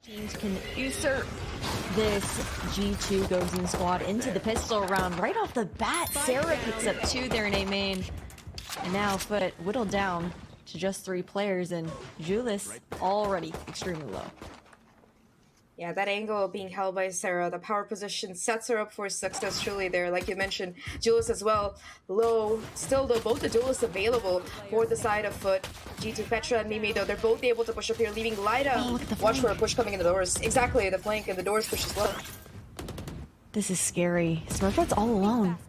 Teams can usurp this G2 Gozen squad into the pistol round right off the bat. Sarah picks up 2 there in A main, and now FUT whittled down to just 3 players, and Julius already extremely low. Yeah, that angle being held by Sarah, the power position sets her up for success truly there. Like you mentioned, Julius as well, low. Still though, both the duelists available for the side of FUT. G2 Petra and Mimi though, they're both able to push up here, leaving Lyda. Watch for a push coming in the doors. Exactly, the flank and the doors push as well. This is scary. Smurfette's all alone.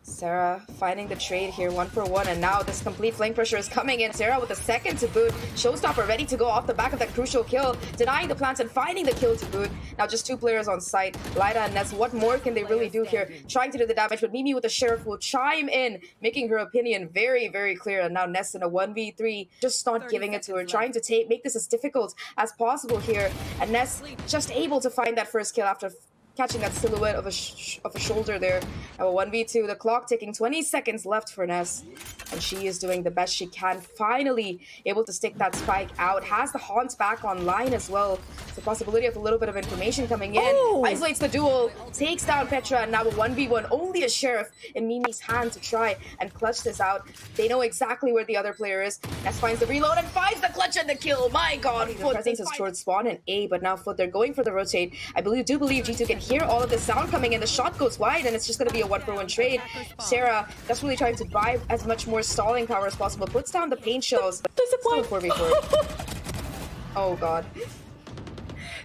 Sarah finding the trade here 1-for-1, and now this complete flank pressure is coming in. Sarah with the second to boot. Showstopper ready to go off the back of that crucial kill, denying the plants and finding the kill to boot. Now just 2 players on site, Lyda and Ness. What more can they really do here? Trying to do the damage, but Mimi with the Sheriff will chime in, making her opinion very, very clear. And now Ness in a 1v3, just not giving it to her, trying to make this as difficult as possible here. And Ness just able to find that first kill after catching that silhouette of a shoulder there. Now a 1v2, the clock ticking, 20 seconds left for Ness. And she is doing the best she can. Finally able to stick that spike out. Has the Haunt back online as well. The possibility of a little bit of information coming in. Oh. Isolates the duel, takes down Petra, and now a 1v1. Only a Sheriff in Mimi's hand to try and clutch this out. They know exactly where the other player is. Ness finds the reload and finds the clutch and the kill. My god, the presence is towards spawn and A, but now FUT, they're going for the rotate. I do believe G2 can hear all of the sound coming in. The shot goes wide, and it's just going to be a 1-for-1 trade. Sarah, that's really trying to buy as much more stalling power as possible. Puts down the paint shells. Still a 4v4. Oh god.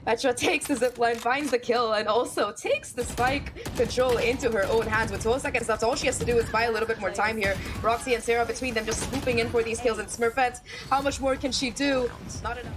Petra takes the zipline, finds the kill, and also takes the spike control into her own hands. With 12 seconds left, all she has to do is buy a little bit more time here. Roxi and Sarah between them just swooping in for these kills. And Smurfette, how much more can she do? Not enough.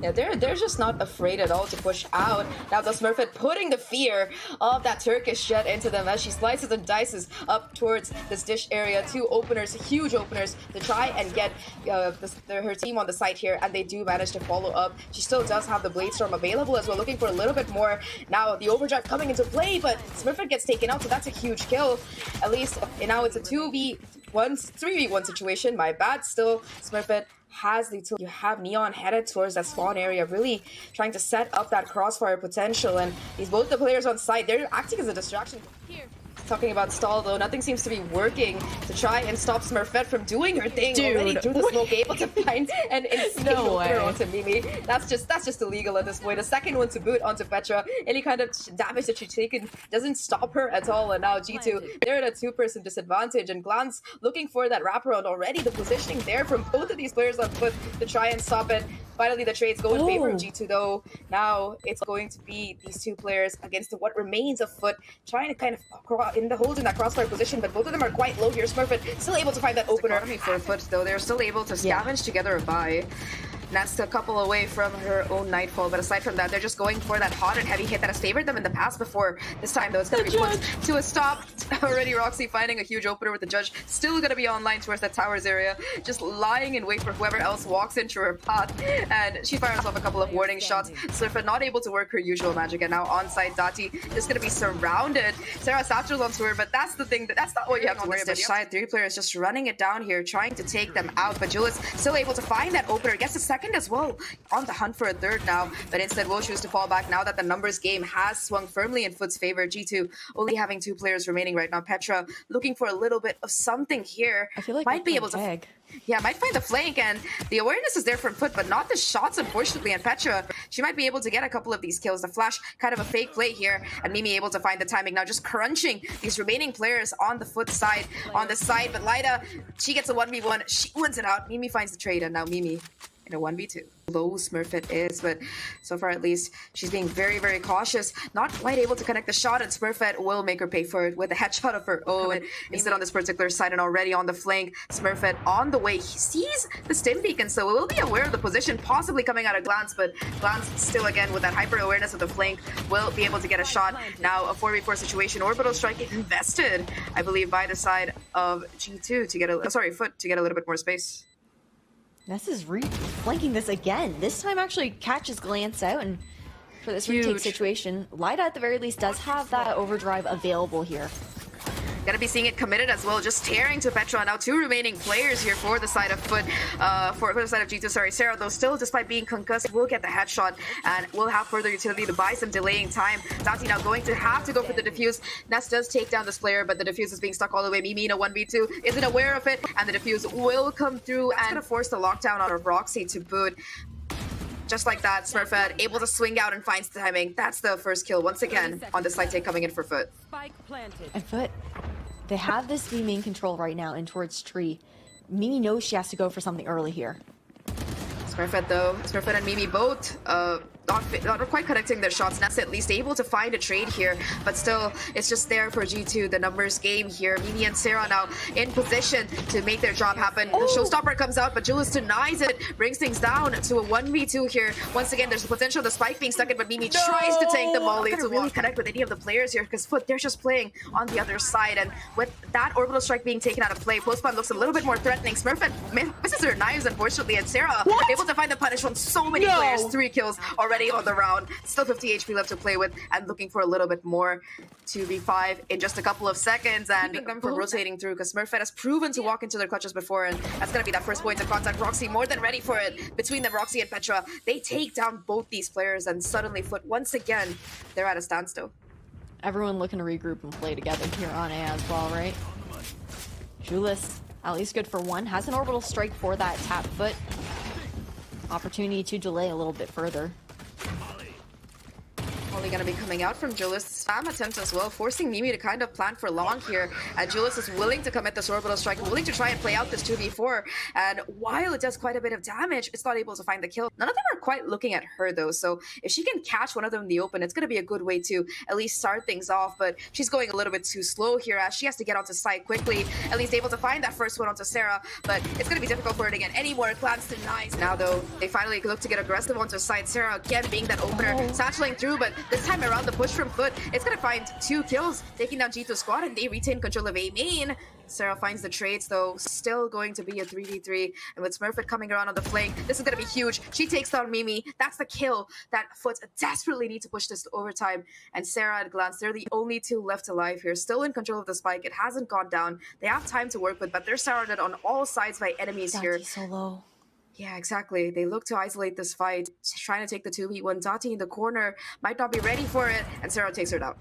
Yeah, they're just not afraid at all to push out. Now the Smurfette putting the fear of that Turkish jet into them as she slices and dices up towards this dish area. 2 openers, huge openers, to try and get her team on the site here, and they do manage to follow up. She still does have the Blade Storm available as well, looking for a little bit more. Now the overdrive coming into play, but Smurfette gets taken out, so that's a huge kill. At least, and now it's a 3v1 situation. My bad. Still, Smurfette has the tool. You have Neon headed towards that spawn area, really trying to set up that crossfire potential, and both the players on site, they're acting as a distraction. Here. Talking about stall though, nothing seems to be working to try and stop Smurfette from doing her thing. Dude, already through the smoke, able to find an insane opener onto Mimi. That's just illegal at this point. A second one to boot onto Petra. Any kind of damage that she's taken doesn't stop her at all. And now G2, they're at a 2-person disadvantage, and Glance looking for that wraparound. Already the positioning there from both of these players on FUT to try and stop it. Finally, the trades go in favor of G2 though. Now it's going to be these 2 players against what remains of FUT, trying to kind of hold in that crossfire position, but both of them are quite low here. Smurfette still able to find that opener. For FUT though, they're still able to scavenge together a buy. Nest a couple away from her own Nightfall, but aside from that, they're just going for that hot and heavy hit that has favored them in the past before. This time though, it's going to be put to a stop. Already Roxi finding a huge opener with the Judge, still going to be online towards that towers area, just lying in wait for whoever else walks into her path, and she fires off a couple of warning shots. Smurfette not able to work her usual magic, and now onside Dati is going to be surrounded. Sarah Satchel's onto her, but that's the thing, that's not what you have to worry about. Side 3 players just running it down here, trying to take them out, but Julius still able to find that opener, gets a second as well, on the hunt for a third now, but instead will choose to fall back now that the numbers game has swung firmly in FUT's favor. G2 only having 2 players remaining right now. Petra looking for a little bit of something here. I feel like might be able to might find the flank, and the awareness is there from FUT, but not the shots unfortunately. And Petra, she might be able to get a couple of these kills. The flash, kind of a fake play here, and Mimi able to find the timing now, just crunching these remaining players on the FUT side, on the side. But Lyda, she gets a 1v1, she wins it out. Mimi finds the trade, and now Mimi in a 1v2. Low Smurfette is, but so far at least she's being very, very cautious, not quite able to connect the shot, and Smurfette will make her pay for it with a headshot of her own. Instead on this particular side, and already on the flank, Smurfette on the way. He sees the stim beacon, so we'll be aware of the position possibly coming out of Glance, but Glance still again with that hyper awareness of the flank will be able to get a shot. Now a 4v4 situation, orbital strike invested, I believe, by the side of G2 to get FUT to get a little bit more space. Ness is flanking this again. This time actually catches Glance out, and for this retake situation, Lyda at the very least does have that overdrive available here. Gonna be seeing it committed as well, just tearing to Petra. Now 2 remaining players here for the side of FUT, for the side of G2, sorry. Sarah, though, still, despite being concussed, will get the headshot and will have further utility to buy some delaying time. Dati now going to have to go for the defuse. Ness does take down this player, but the defuse is being stuck all the way. Mimi in a 1v2 isn't aware of it, and the defuse will come through and gonna force the lockdown out of Roxi to boot. Just like that, Smurfette able to swing out and finds the timing. That's the first kill once again on the side take coming in for FUT. And FUT, they have this B main control right now in towards tree. Mimi knows she has to go for something early here. Smurfette though, Smurfette and Mimi both not quite connecting their shots. Ness at least able to find a trade here, but still, it's just there for G2. The numbers game here. Mimi and Sarah now in position to make their job happen. The showstopper comes out, but Julius denies it, brings things down to a 1v2 here. Once again, there's the potential of the spike being stuck in, but Mimi tries to tank the molly to really connect with any of the players here, because FUT, they're just playing on the other side, and with that orbital strike being taken out of play, Postman looks a little bit more threatening. Smurfette misses her knives, unfortunately, and Sarah able to find the punish on so many players. 3 kills already on the round. Still 50 HP left to play with, and looking for a little bit more. 2v5 in just a couple of seconds, and them from rotating through, because Smurfette has proven to walk into their clutches before, and that's going to be that first point of contact. Roxi more than ready for it. Between them, Roxi and Petra, they take down both these players, and suddenly FUT, once again, they're at a standstill. Everyone looking to regroup and play together here on A as well, right? Julius, at least good for 1, has an orbital strike for that tap FUT. Opportunity to delay a little bit further. Only going to be coming out from Julius. Spam attempt as well, forcing Mimi to kind of plan for long here. And Julius is willing to commit this orbital strike, willing to try and play out this 2v4. And while it does quite a bit of damage, it's not able to find the kill. None of them are quite looking at her though. So if she can catch one of them in the open, it's going to be a good way to at least start things off. But she's going a little bit too slow here, as she has to get onto site quickly. At least able to find that first one onto Sarah. But it's going to be difficult for her to get any more glance denies. Now though, they finally look to get aggressive onto site. Sarah again being that opener, satcheling through, but this time around the push from FUT, it's gonna find 2 kills, taking down G2 squad, and they retain control of A main. Sarah finds the trades though, still going to be a 3v3, and with Smurfette coming around on the flank, this is gonna be huge. She takes down Mimi. That's the kill that FUT desperately need to push this to overtime. And Sarah at glance, they're the only 2 left alive here, still in control of the spike. It hasn't gone down. They have time to work with, but they're surrounded on all sides by enemies here. So low. Yeah, exactly. They look to isolate this fight, trying to take the 2v1. Dati in the corner might not be ready for it, and Sarah takes her down.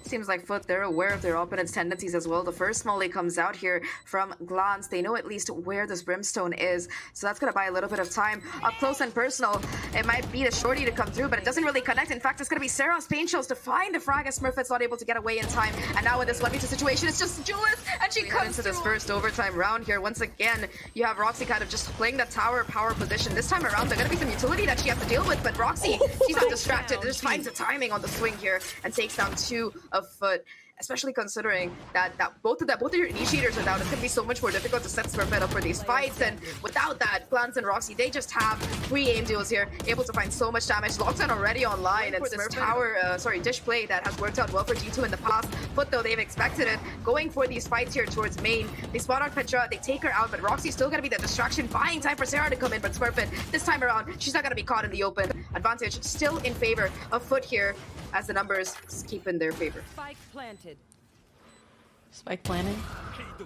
Seems like FUT, they're aware of their opponent's tendencies as well. The first molly comes out here from glance. They know at least where this brimstone is, so that's going to buy a little bit of time. Up close and personal, it might be the shorty to come through, but it doesn't really connect. In fact, it's going to be Sarah's pain shells to find the frag, as Smurfette's not able to get away in time. And now in this 1v2 situation, it's just Julius, and she comes into this first overtime round here. Once again, you have Roxi kind of just playing the tower power position. This time around, there's going to be some utility that she has to deal with, but Roxi, she's not distracted. Just finds the timing on the swing here and takes down 2 of FUT. Especially considering that both of your initiators are down, it's gonna be so much more difficult to set Smurfette up for these fights. And without that, Glance and Roxi, they just have 3 aim duels here, able to find so much damage. Lockdown already online, and this tower, dish play that has worked out well for G2 in the past. FUT though, they've expected it, going for these fights here towards main. They spot out Petra, they take her out, but Roxy's still gonna be the distraction, buying time for Sarah to come in. But Smurfette, this time around, she's not gonna be caught in the open. Advantage still in favor of FUT here, as the numbers keep in their favor. Spike planted. Spike planted.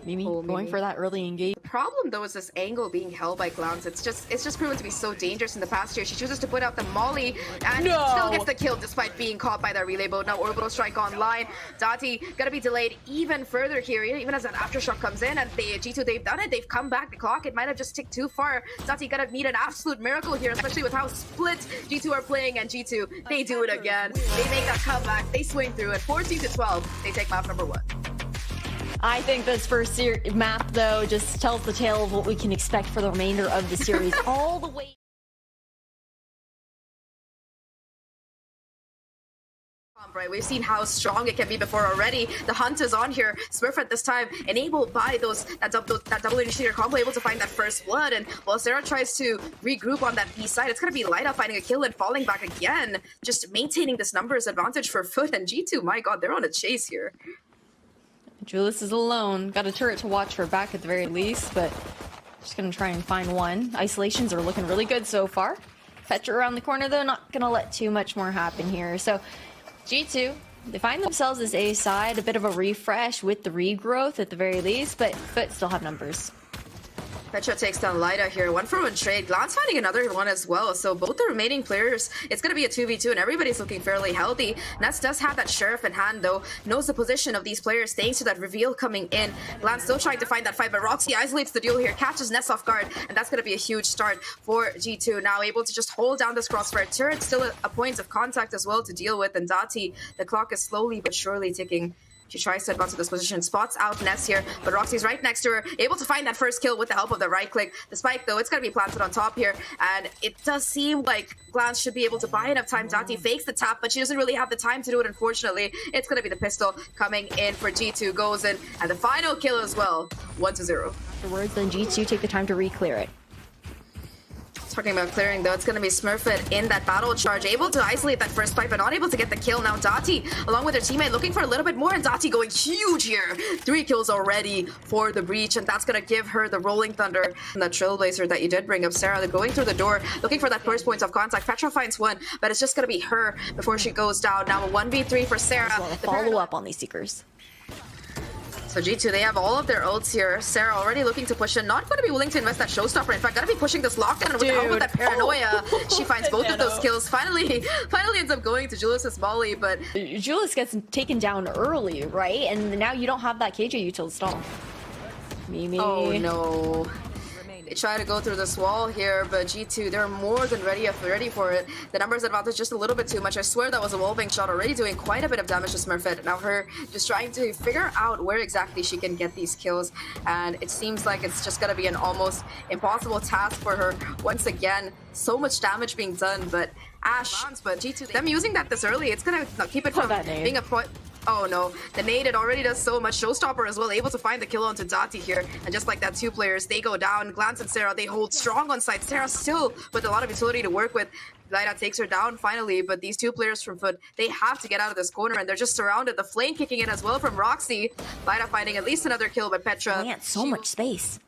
Mimi going for that early engage. The problem though is this angle being held by Glance. It's just proven to be so dangerous in the past year. She chooses to put out the molly and still gets the kill despite being caught by that relay boat. Now orbital strike online. Dati gonna be delayed even further here, even as an aftershock comes in, and G2, they've done it. They've come back the clock. It might have just ticked too far. Dati gonna need an absolute miracle here, especially with how split G2 are playing, and G2, they do it again. They make that comeback. They swing through it. 14-12. They take map number 1. I think this first map, though, just tells the tale of what we can expect for the remainder of the series, all the way. Right, we've seen how strong it can be before already. The hunt is on here. Smurfette this time enabled by that double initiator combo, able to find that first blood. And while Sarah tries to regroup on that B side, it's gonna be Lyda finding a kill and falling back again. Just maintaining this numbers advantage for FUT, and G2. My God, they're on a chase here. Julius is alone. Got a turret to watch her back at the very least, but just gonna try and find one. Isolations are looking really good so far. Petra around the corner, though, not gonna let too much more happen here. So G2, They find themselves as A side, a bit of a refresh with the regrowth at the very least, but FUT still have numbers. Petra takes down Lyda here. 1-for-1 trade. Glance finding another one as well. So both the remaining players, it's going to be a 2v2 and everybody's looking fairly healthy. Ness does have that sheriff in hand though. Knows the position of these players thanks to that reveal coming in. Glance still trying to find that fight, but Roxi isolates the duel here. Catches Ness off guard. And that's going to be a huge start for G2. Now able to just hold down this crossfire. Turret still a point of contact as well to deal with. And Dati, the clock is slowly but surely ticking. She tries to advance to this position, spots out Ness here, but Roxy's right next to her, able to find that first kill with the help of the right click. The spike, though, it's going to be planted on top here, and it does seem like Glance should be able to buy enough time. Dati fakes the tap, but she doesn't really have the time to do it, unfortunately. It's going to be the pistol coming in for G2 Gozen, and the final kill as well, 1-0. Afterwards, then G2 take the time to re-clear it. Talking about clearing though, it's going to be Smurfette in that battle charge, able to isolate that first fight, but not able to get the kill. Now Dati, along with her teammate, looking for a little bit more, and Dati going huge here. 3 kills already for the breach, and that's going to give her the rolling thunder. And that trailblazer that you did bring up, Sarah, they're going through the door, looking for that first point of contact. Petra finds one, but it's just going to be her before she goes down. Now a 1v3 for Sarah. Well, follow up on these Seekers. So G2, they have all of their ults here. Sarah already looking to push in, not going to be willing to invest that showstopper. In fact, going to be pushing this lockdown with the help of that paranoia. She finds both of those kills. Finally ends up going to Julius's volley, but Julius gets taken down early, right? And now you don't have that KJ util stall. Mimi. Oh no. They try to go through this wall here, but G2, they're more than ready for it. The numbers advantage just a little bit too much. I swear that was a wallbang shot, already doing quite a bit of damage to Smurfette. Now her just trying to figure out where exactly she can get these kills, and it seems like it's just gonna be an almost impossible task for her once again. So much damage being done, but Ash, but G2, them using that this early, it's gonna keep it from being a point. Oh no, the nade, it already does so much. Showstopper as well, able to find the kill onto Dati here. And just like that, 2 players, they go down. Glance and Sarah, they hold strong on site. Sarah still with a lot of utility to work with. Lyda takes her down finally, but these 2 players from FUT, they have to get out of this corner, and they're just surrounded. The flame kicking in as well from Roxi. Lyda finding at least another kill, but Petra... Man, so much space.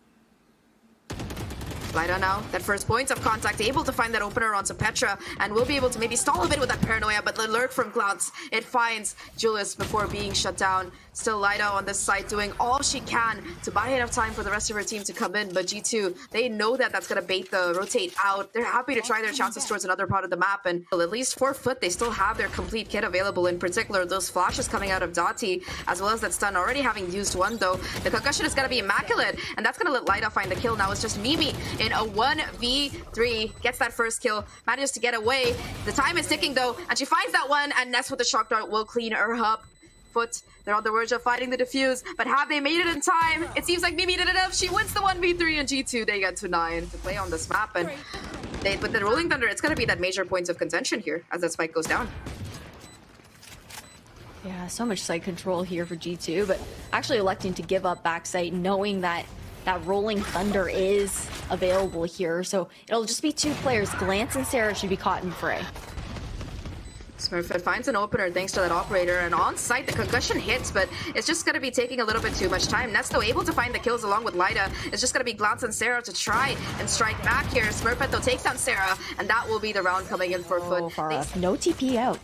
Lyda now, that first point of contact, able to find that opener onto Petra, and will be able to maybe stall a bit with that paranoia, but the lurk from Glance, it finds Julius before being shut down. Still Lyda on this side doing all she can to buy enough time for the rest of her team to come in, but G2, they know that that's going to bait the rotate out. They're happy to try their chances towards another part of the map, and at least for FUT, they still have their complete kit available, in particular those flashes coming out of Dati, as well as that stun, already having used one though. The concussion is going to be immaculate, and that's going to let Lyda find the kill. Now it's just Mimi in a 1v3, gets that first kill, manages to get away. The time is ticking though, and she finds that one, and Ness with the shock dart will clean her up. FUT, they're on the verge of fighting the defuse, but have they made it in time? It seems like Mimi did enough. She wins the 1v3, and G2, they get to 9 to play on this map, and with the Rolling Thunder, it's going to be that major point of contention here as that spike goes down. Yeah, so much side control here for G2, but actually electing to give up backside, knowing that that Rolling Thunder is available here. So it'll just be 2 players. Glance and Sarah should be caught in fray. Smurfette finds an opener thanks to that operator, and on site the concussion hits, but it's just going to be taking a little bit too much time. Ness though able to find the kills along with Lyda. It's just going to be Glance and Sarah to try and strike back here. Smurfette though takes down Sarah, and that will be the round coming in for FUT. No TP out.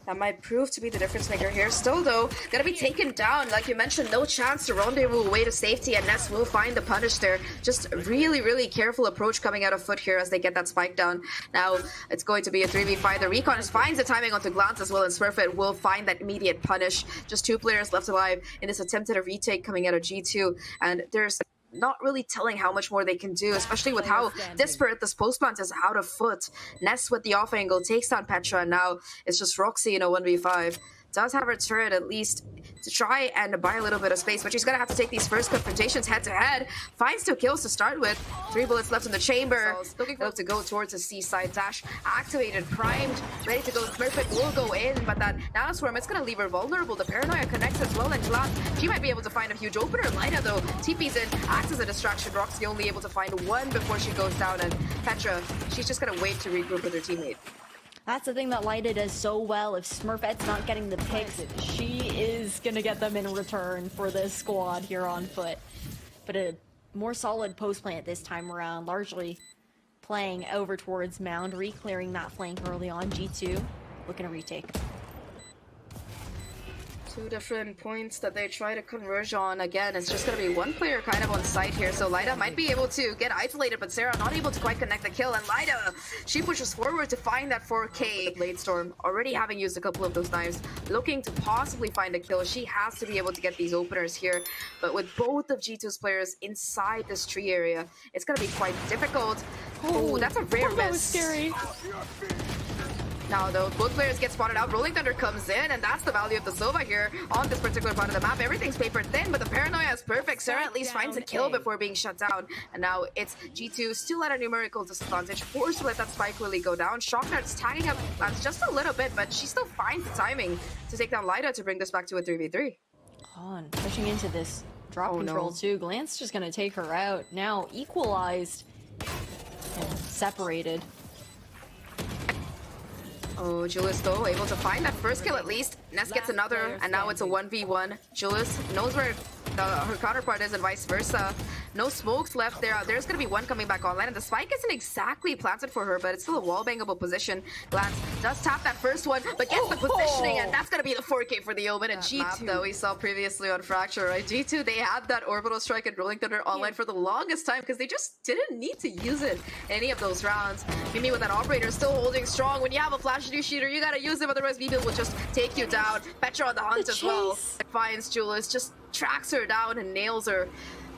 That might prove to be the difference maker here. Still though, gonna be taken down. Like you mentioned, no chance to rendezvous away to safety, and Ness will find the punish there. Just really careful approach coming out of FUT here as they get that spike down. Now it's going to be a 3v5. The recon finds the timing onto Glance as well, and Smurfette will find that immediate punish. Just 2 players left alive in this attempt at a retake coming out of G2, and there's not really telling how much more they can do, especially with how disparate this post plant is out of FUT. Ness with the off angle takes down Petra, and now it's just Roxi in a 1v5. Does have her turret at least to try and buy a little bit of space, but she's gonna have to take these first confrontations head to head. Finds 2 kills to start with, 3 bullets left in the chamber. Looking to go towards the seaside dash, activated, primed, ready to go. Smurfette will go in, but that nanoswarm, it's gonna leave her vulnerable. The paranoia connects as well, and Glance, she might be able to find a huge opener. Lyda though TP's in, acts as a distraction. Roxy only able to find 1 before she goes down, and Petra, she's just gonna wait to regroup with her teammate. That's the thing that Lyda does so well. If Smurfette's not getting the picks, she is going to get them in return for this squad here on FUT. But a more solid post plant this time around, largely playing over towards Mound, re-clearing that flank early on. G2 looking to retake. Two different points that they try to converge on. Again, it's just going to be one player kind of on site here. So Lyda might be able to get isolated, but Sarah not able to quite connect the kill. And Lyda, she pushes forward to find that 4K. The Blade Storm already having used a couple of those knives, looking to possibly find a kill. She has to be able to get these openers here. But with both of G2's players inside this tree area, it's going to be quite difficult. Oh, that's a rare miss. That was scary. Now, though, both players get spotted out. Rolling Thunder comes in, and that's the value of the Sova here on this particular part of the map. Everything's paper thin, but the paranoia is perfect. Sarah at least finds a kill before being shut down. And now it's G2 still at a numerical disadvantage, forced to let that spike really go down. Shocknut's tagging up just a little bit, but she still finds the timing to take down Lyda to bring this back to a 3v3. On pushing into this drop control too. Glance just gonna take her out. Now equalized and separated. Oh, Julius though able to find that first kill at least. Ness gets another, and now it's a 1v1. Julius knows where her counterpart is and vice versa. No smokes left there. There's going to be one coming back online, and the spike isn't exactly planted for her, but it's still a wall-bangable position. Glance does tap that first one, but gets the positioning, and that's going to be the 4K for the Omen. And G2, though, we saw previously on Fracture, right? G2, they had that Orbital Strike and Rolling Thunder online for the longest time because they just didn't need to use it in any of those rounds. Mimi with that Operator still holding strong. When you have a Flash New Shooter, you got to use it, otherwise Vivil will just take you down. Petra on the hunt as well. Finds Julius, just tracks her down and nails her.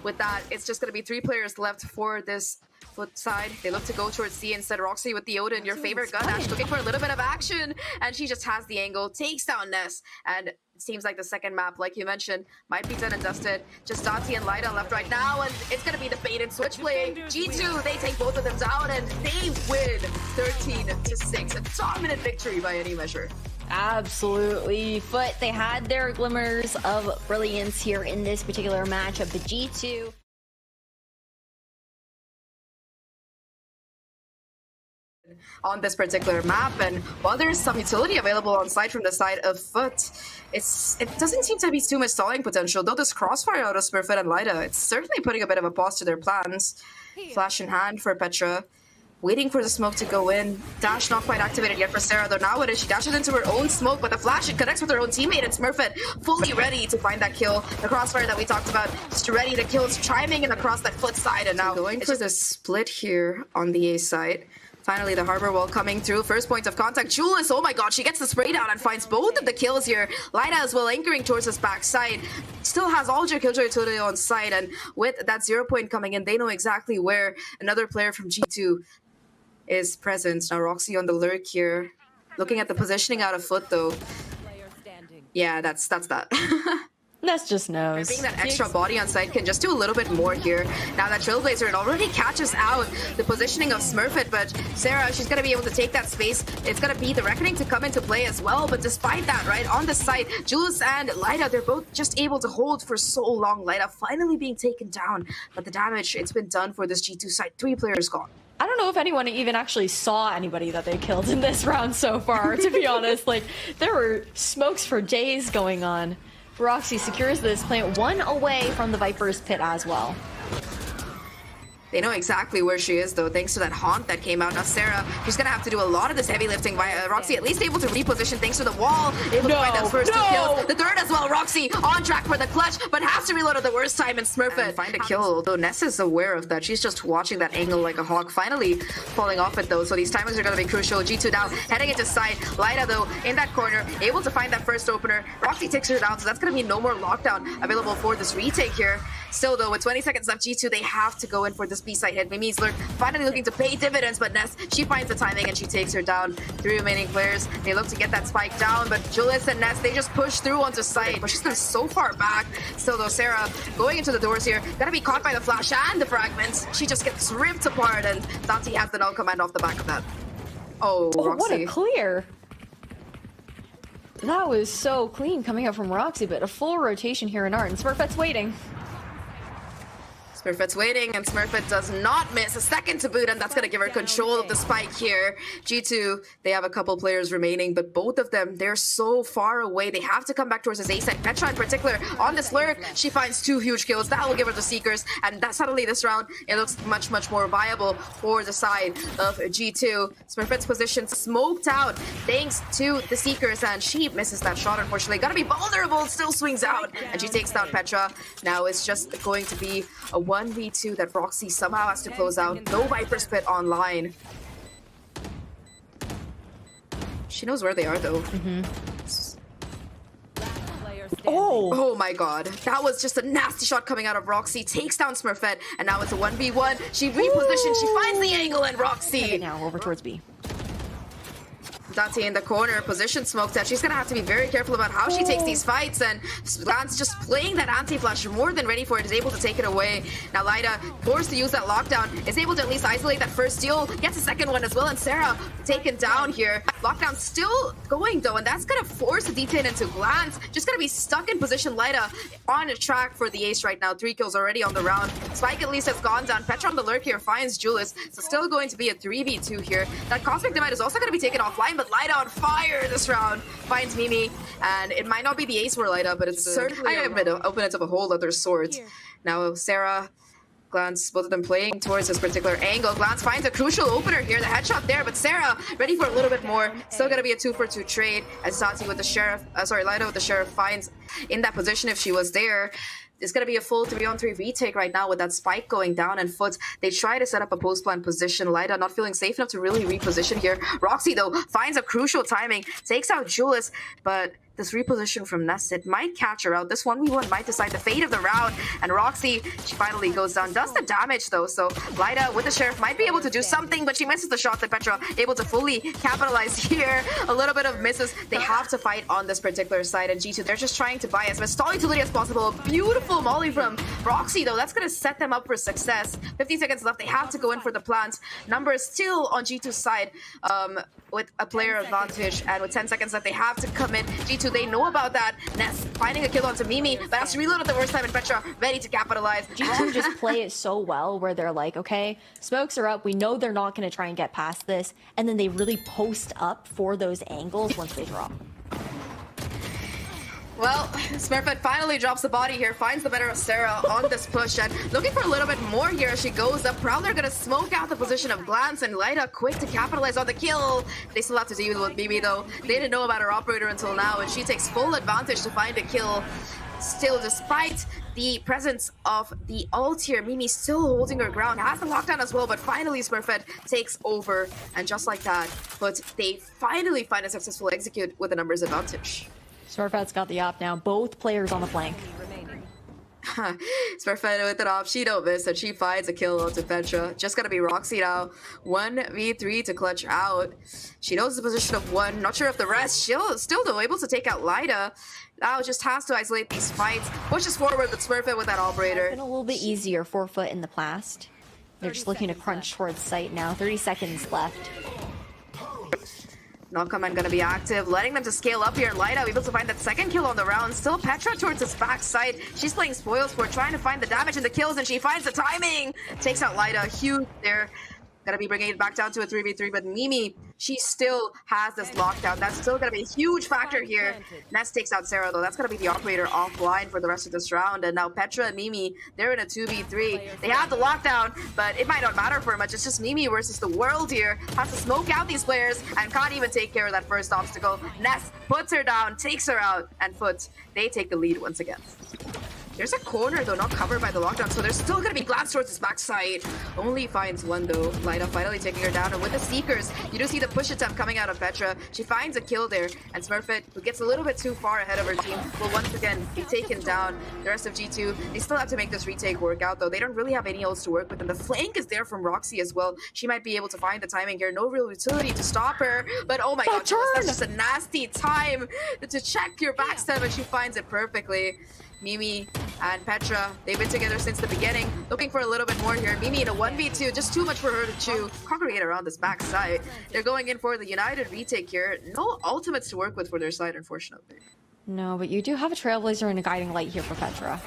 With that, it's just going to be 3 players left for this FUT side. They look to go towards C instead. Roxi with the Odin, your favorite gun dash, looking for a little bit of action, and she just has the angle, takes down Ness, and it seems like the second map, like you mentioned, might be done and dusted. Just Dati and Lyda left right now, and it's going to be the bait and switch play. G2, they take both of them down, and they win 13-6. A dominant victory by any measure. Absolutely. FUT, they had their glimmers of brilliance here in this particular matchup. The G2 on this particular map, and while there is some utility available on site from the side of FUT, it doesn't seem to be too much stalling potential, though this crossfire out of Smurfette and Lyda, it's certainly putting a bit of a pause to their plans. Flash in hand for Petra, waiting for the smoke to go in. Dash not quite activated yet for Sarah, though now it is. She dashes into her own smoke, but the flash, it connects with her own teammate, and Smurfette fully ready to find that kill. The crossfire that we talked about, just ready to kill. It's chiming in across that FUT side, and now going for the split here on the A side. Finally, the harbor wall coming through. First point of contact. Julius, oh my god, she gets the spray down and finds both of the kills here. Lyda as well anchoring towards his backside. Still has all your killjoy utility on site, and with that 0 point coming in, they know exactly where another player from G2 is present. Now Roxi on the lurk here. Looking at the positioning out of FUT though. Yeah, that's that. Ness just knows. Being that extra body on site can just do a little bit more here. Now that Trailblazer, it already catches out the positioning of Smurfette, but Sarah, she's going to be able to take that space. It's going to be the Reckoning to come into play as well, but despite that, right, on the site, Julius and Lyda, they're both just able to hold for so long. Lyda finally being taken down, but the damage, it's been done for this G2 site. 3 players gone. I don't know if anyone even actually saw anybody that they killed in this round so far, to be honest. Like, there were smokes for days going on. Roxi secures this plant 1 away from the Viper's pit as well. They know exactly where she is, though, thanks to that haunt that came out. Now, Sarah, she's going to have to do a lot of this heavy lifting. Roxi at least able to reposition thanks to the wall. Able to find those first 2 kills. The third as well. Roxi on track for the clutch, but has to reload at the worst time. And Smurfette find a kill, although Ness is aware of that. She's just watching that angle like a hawk. Finally falling off it, though. So these timings are going to be crucial. G2 now heading into side. Lyda, though, in that corner, able to find that first opener. Roxi takes her down, so that's going to be no more lockdown available for this retake here. Still, though, with 20 seconds left, G2, they have to go in for this B-side hit. Mimi's lurk finally looking to pay dividends, but Ness, she finds the timing and she takes her down. 3 remaining players, they look to get that spike down, but Julius and Ness, they just push through onto site. Pushes them so far back. Still, though, Sarah going into the doors here, gonna be caught by the flash and the fragments. She just gets ripped apart, and Dati has the null command off the back of that. Oh, Roxi. What a clear. That was so clean coming out from Roxi, but a full rotation here in Art, and Smurfette's waiting. Smurfette's waiting, and Smurfette does not miss a second to boot, and that's going to give her control of the spike here. G2, they have a couple players remaining, but both of them, they're so far away. They have to come back towards this A side. Petra in particular, on this lurk, she finds 2 huge kills. That will give her the Seekers, and that suddenly this round, it looks much, much more viable for the side of G2. Smurfette's position smoked out thanks to the Seekers, and she misses that shot, unfortunately. Gotta be vulnerable, still swings out, and she takes down Petra. Now it's just going to be a 1v2 that Roxi somehow has to close out. No Viper's Pit online. She knows where they are, though. Oh my god. That was just a nasty shot coming out of Roxi. Takes down Smurfette, and now it's a 1v1. She repositions, she finds the angle, and Roxi. Now over towards B. Dati in the corner, position smoked out. She's gonna have to be very careful about how she takes these fights, and Lance just playing that anti-flash, more than ready for it, is able to take it away. Now Lyda, forced to use that lockdown, is able to at least isolate that first steal, gets a second one as well, and Sarah taken down here. Lockdown still going though, and that's gonna force the D10 into Glance. Just gonna be stuck in position. Lyda on a track for the ace right now. 3 kills already on the round. Spike at least has gone down. Petra on the lurk here finds Julius, so still going to be a 3v2 here. That Cosmic Divide is also gonna be taken offline, but Lyda on fire this round finds Mimi, and it might not be the ace for Lyda, but it's certainly opens up a whole other sort. Now Sarah, Glance, both of them playing towards this particular angle. Glance finds a crucial opener here, the headshot there, but Sarah ready for a little bit more. Still gonna be a 2-for-2 trade as Dati with the Sheriff, Lyda with the Sheriff finds in that position if she was there. It's going to be a full 3-on-3 retake right now with that spike going down, and FUT, they try to set up a post-plan position. Lyda not feeling safe enough to really reposition here. Roxi, though, finds a crucial timing, takes out Julius, but this reposition from Ness, it might catch her out. This 1v1 might decide the fate of the round, and Roxi, she finally goes down. Does the damage, though, so Lyda with the Sheriff might be able to do something, but she misses the shot that Petra able to fully capitalize here. A little bit of misses. They have to fight on this particular side, and G2, they're just trying to buy as much stall utility as possible. A beautiful molly from Roxi, though. That's going to set them up for success. 50 seconds left. They have to go in for the plants. Numbers still on G2's side with a player advantage, and with 10 seconds left, they have to come in. G2, they know about that. Ness finding a kill onto Mimi, but has to reload at the worst time, and Petra ready to capitalize. G2 just play it so well where they're like, okay, smokes are up, we know they're not going to try and get past this, and then they really post up for those angles once they drop. Well, Smurfette finally drops the body here, finds the better of Sarah on this push, and looking for a little bit more here as she goes up. Prowler gonna smoke out the position of Glance, and Lyda quick to capitalize on the kill. They still have to deal with Mimi, though. They didn't know about her operator until now, and she takes full advantage to find a kill. Still, despite the presence of the ult here, Mimi still holding her ground, has the lockdown as well, but finally Smurfette takes over, and just like that, but they finally find a successful execute with a numbers advantage. Smurfette's got the op now. Both players on the flank. Smurfette with it off. She don't miss, and she finds a kill onto Petra. Just gotta be Roxi now. 1v3 to clutch out. She knows the position of 1. Not sure if the rest. She'll still though able to take out Lyda. Now just has to isolate these fights. Pushes forward with Smurfette with that operator. It's been a little bit easier for FUT in the past. They're just looking to crunch towards site now. 30 seconds left. Knock command gonna be active, letting them to scale up here. Lyda able to find that second kill on the round. Still Petra towards his backside. She's playing spoil sport, trying to find the damage and the kills, and she finds the timing. Takes out Lyda. Huge there. Gonna be bringing it back down to a 3v3, but Mimi, she still has this lockdown. That's still gonna be a huge factor here. Ness takes out Sarah, though. That's gonna be the operator offline for the rest of this round. And now Petra and Mimi, they're in a 2v3. They have the lockdown, but it might not matter for much. It's just Mimi versus the world here. Has to smoke out these players and can't even take care of that first obstacle. Ness puts her down, takes her out, and FUT, they take the lead once again. There's a corner, though, not covered by the lockdown, so there's still going to be Glance towards his backside. Only finds one, though. Lyda finally taking her down, and with the Seekers, you do see the push attempt coming out of Petra. She finds a kill there, and Smurfette, who gets a little bit too far ahead of her team, will once again be taken down. The rest of G2, they still have to make this retake work out, though. They don't really have any ults to work with, and the flank is there from Roxi as well. She might be able to find the timing here. No real utility to stop her, but oh my god, that's just a nasty time to check your backstab, and she finds it perfectly. Mimi and Petra, they've been together since the beginning. Looking for a little bit more here. Mimi in a 1v2, just too much for her to chew. Congregate around this backside. They're going in for the United retake here. No ultimates to work with for their side, unfortunately. No, but you do have a Trailblazer and a Guiding Light here for Petra.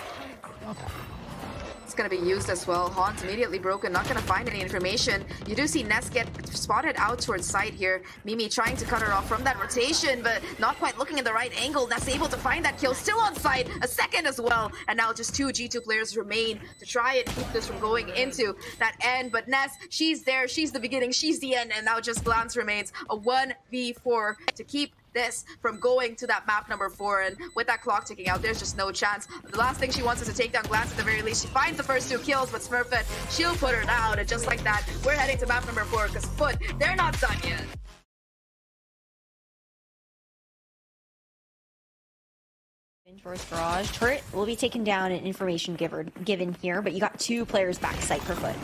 going to be used as well. Haunt's immediately broken, not going to find any information. You do see Ness get spotted out towards side here. Mimi trying to cut her off from that rotation, but not quite looking in the right angle. Ness able to find that kill, still on site, a second as well. And now just 2 G2 players remain to try and keep this from going into that end. But Ness, she's there, she's the beginning, she's the end, and now just Glance remains a 1v4 to keep this from going to that map number 4. And with that clock ticking out, there's just no chance. The last thing she wants is to take down Glance at the very least. She finds the first 2 kills, but Smurfette, she'll put her down. And just like that, we're heading to map number 4 because FUT, they're not done yet. Towards Garage. Turret will be taken down and information given here, but you got 2 players back site for FUT.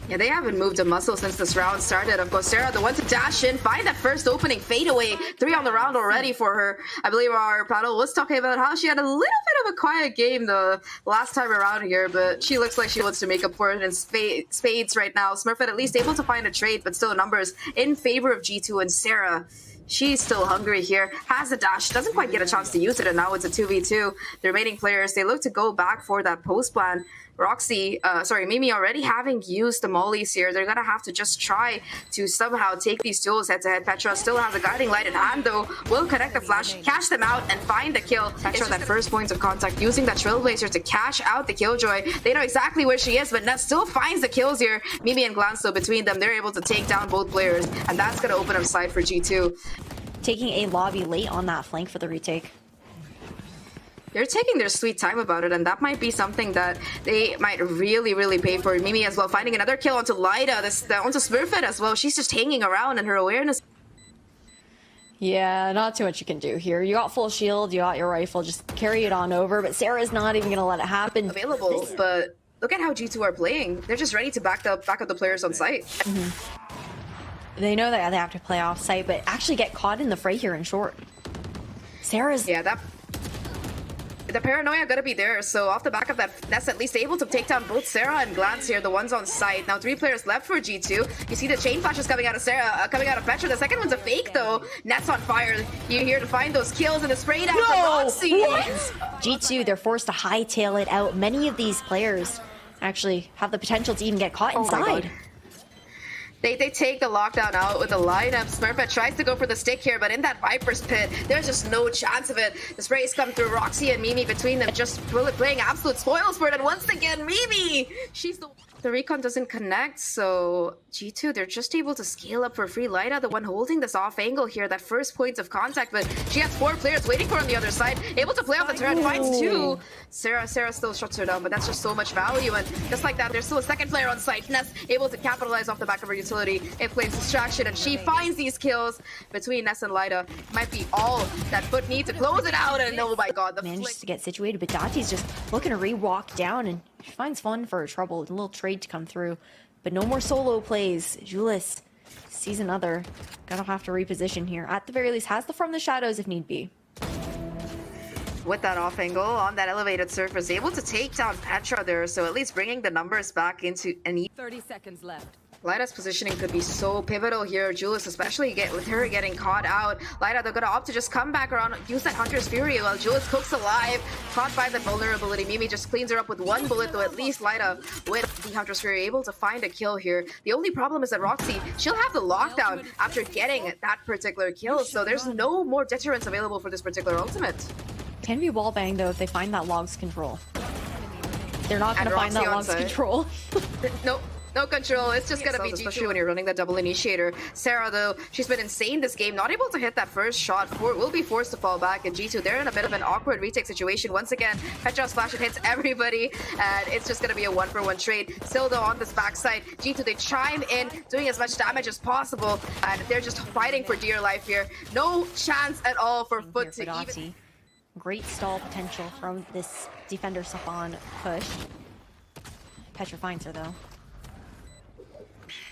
Yeah, they haven't moved a muscle since this round started. Of course, Sarah, the one to dash in, find that first opening fadeaway. 3 on the round already for her. I believe our panel was talking about how she had a little bit of a quiet game the last time around here, but she looks like she wants to make up for it in spades right now. Smurfette at least able to find a trade, but still numbers in favor of G2, and Sarah, she's still hungry here, has a dash, doesn't quite get a chance to use it, and now it's a 2v2. The remaining players, they look to go back for that post plan. Roxi, Mimi already having used the mollies here. They're gonna have to just try to somehow take these duels head-to-head. Petra still has a guiding light in hand though. Will connect the flash, cash them out, and find the kill. Petra, that first point of contact, using that Trailblazer to cash out the Killjoy. They know exactly where she is, but Ness still finds the kills here. Mimi and Glance, though, between them, they're able to take down both players, and that's gonna open up side for G2. Taking a lobby late on that flank for the retake. They're taking their sweet time about it, and that might be something that they might really pay for. Mimi as well, finding another kill onto Lyda, onto Smurfette as well. She's just hanging around, and her awareness. Yeah, not too much you can do here. You got full shield, you got your rifle, just carry it on over, but Sarah's not even going to let it happen. Available, but look at how G2 are playing. They're just ready to back up the players on site. They know that they have to play off site, but actually get caught in the fray here in short. Sarah's... Yeah, the paranoia gotta be there, so off the back of that, Ness at least able to take down both Sarah and Glance here, the ones on site. Now 3 players left for G2. You see the chain flashes coming out of coming out of Petra. The second one's a fake though. Ness on fire. You're here to find those kills and the spray down from Roxi. G2, they're forced to hightail it out. Many of these players actually have the potential to even get caught inside. They take the lockdown out with the lineup. Smurfette tries to go for the stick here, but in that Viper's pit, there's just no chance of it. The sprays come through. Roxi and Mimi between them, just playing absolute spoils for it. And once again, Mimi, she's the recon doesn't connect, so G2, they're just able to scale up for free. Lyda, the one holding this off angle here, that first point of contact, but she has 4 players waiting for her on the other side, able to play off the turret, finds 2. Sarah still shuts her down, but that's just so much value, and just like that, there's still a second player on site. Ness able to capitalize off the back of her utility. It plays distraction, and she finds these kills between Ness and Lyda. Might be all that FUT need to close it out, and oh my god, the manages to get situated, but Dati's just looking to re-walk down, and she finds fun for her trouble, a little trade to come through, but no more solo plays. Julius sees another. Gonna have to reposition here. At the very least, has the From the Shadows if need be. With that off angle on that elevated surface, able to take down Petra there, so at least bringing the numbers back into an 30 seconds left. Lyda's positioning could be so pivotal here. Julius, especially with her getting caught out. Lyda, they're gonna opt to just come back around, use that Hunter's Fury while Julius cooks alive. Caught by the vulnerability. Mimi just cleans her up with 1 bullet, though at least Lyda with the Hunter's Fury able to find a kill here. The only problem is that Roxi, she'll have the lockdown after getting that particular kill, so there's no more deterrence available for this particular ultimate. Can be wallbang though if they find that log's control. They're not gonna find that log's control. Nope. No control, it's just gonna be G2, especially when you're running that double initiator. Sarah, though, she's been insane this game, not able to hit that first shot. Will be forced to fall back, and G2, they're in a bit of an awkward retake situation. Once again, Petra's flash, it hits everybody, and it's just gonna be a 1-for-1 trade. Still, though, on this backside, G2, they chime in, doing as much damage as possible, and they're just fighting for dear life here. No chance at all for FUT to even... Great stall potential from this defender Safan push. Petra finds her, though.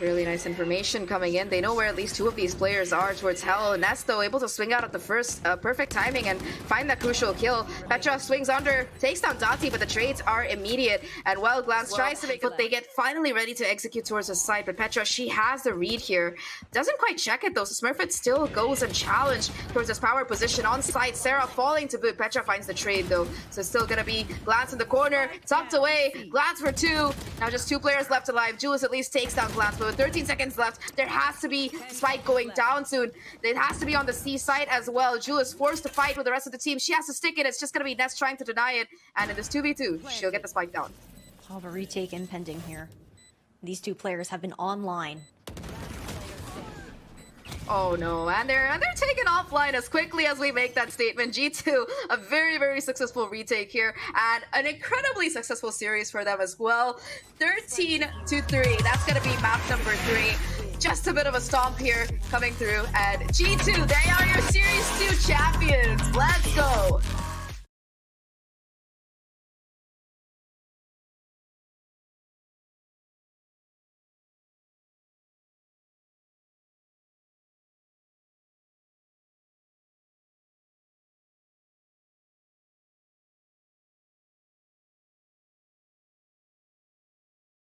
Really nice information coming in. They know where at least two of these players are towards Hell. Ness, though, able to swing out at the first perfect timing and find that crucial kill. Petra swings under, takes down Dati, but the trades are immediate. And well, Glance tries to make, but they get finally ready to execute towards the site. But Petra, she has the read here. Doesn't quite check it, though. So Smurfette still goes and challenge towards his power position on site. Sarah falling to boot. Petra finds the trade, though. So still gonna be Glance in the corner, tucked away. Glance for two. Now just two players left alive. Julius at least takes down Glance, but with 13 seconds left, there has to be Spike going down soon. It has to be on the C side as well. Julius forced to fight with the rest of the team. She has to stick it. It's just going to be Ness trying to deny it. And in this 2v2, she'll get the Spike down. Oh, but retake impending here. These two players have been online. Oh no, and they're taken offline as quickly as we make that statement. G2, a very, very successful retake here, and an incredibly successful series for them as well. 13-3, that's gonna be map number 3. Just a bit of a stomp here coming through, and G2, they are your Series 2 champions. Let's go!